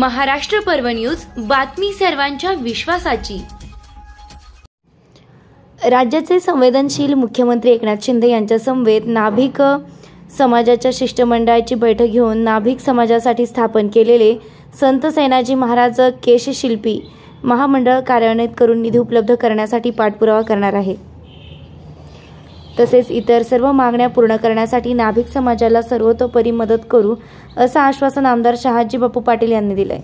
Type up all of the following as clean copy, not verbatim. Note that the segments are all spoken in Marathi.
महाराष्ट्र पर्व न्यूज, बातमी सर्वांच्या विश्वासाची। राज्याचे संवेदनशील मुख्यमंत्री एकनाथ शिंदे यांच्या समवेत नाभिक समाजाच्या शिष्टमंडळाची बैठक घेऊन नाभिक समाजासाठी स्थापन केलेले संत सैनाजी महाराज केशशिल्पी महामंडळ कार्यान्वित करून निधी उपलब्ध करण्यासाठी पाठपुरावा करणार आहे। तसेच इतर सर्व मागण्या पूर्ण करण्यासाठी नाभिक समाजाला सर्वतोपरी मदत करू असं आश्वासन आमदार शहाजी बापू पाटील यांनी दिले।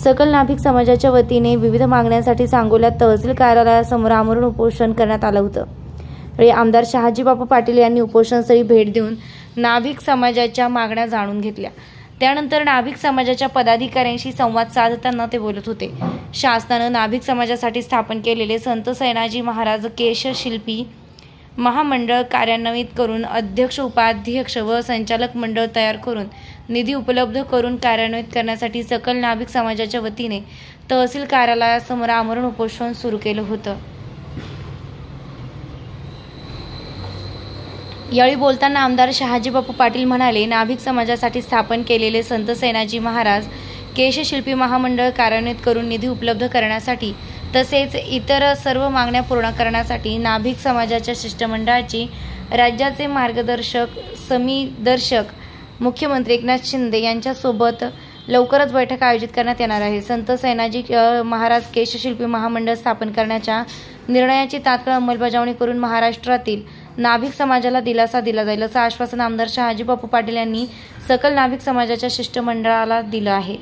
सकल नाभिक समाजाच्या वतीने विविध मागण्यांसाठी सांगोल्यात तहसील कार्यालयासमोर आमरण उपोषण करण्यात आलं होतं। आमदार शहाजी बापू पाटील यांनी उपोषणस्थळी भेट देऊन नाभिक समाजाच्या मागण्या जाणून घेतल्या। त्यानंतर नाभिक समाजाच्या पदाधिकाऱ्यांशी संवाद साधताना ते बोलत होते। शासनाने नाभिक समाजासाठी स्थापन केलेले संत सैनाजी महाराज केशशिल्पी महामंडळ कार्यान्वित करून अध्यक्ष, उपाध्यक्ष व संचालक मंडळ तयार करून निधी उपलब्ध करून कार्यान्वित करण्यासाठी सकल नाभिक समाजाच्या वतीने तहसील कार्यालयासमोर आमरण उपोषण सुरू केलं होतं। यावेळी बोलताना आमदार शहाजी बापू पाटील म्हणाले, नाभिक समाजासाठी स्थापन केलेले संत सैनाजी महाराज केशशिल्पी महामंडळ कार्यान्वित करून निधी उपलब्ध करण्यासाठी तसेच इतर सर्व मागण्या पूर्ण करण्यासाठी नाभिक समाजाच्या शिष्टमंडळाची राज्याचे मार्गदर्शक समीदर्शक मुख्यमंत्री एकनाथ शिंदे यांच्यासोबत लवकरच बैठक आयोजित करण्यात येणार आहे। संत सैनाजी महाराज केशशिल्पी महामंडळ स्थापन करण्याच्या निर्णयाची तात्काळ अंमलबजावणी करून महाराष्ट्रातील नाभिक समाजाला दिलासा दिला जाईल असं आश्वासन आमदार शहाजी बापू पाटील यांनी सकल नाभिक समाजाच्या शिष्टमंडळाला दिलं आहे।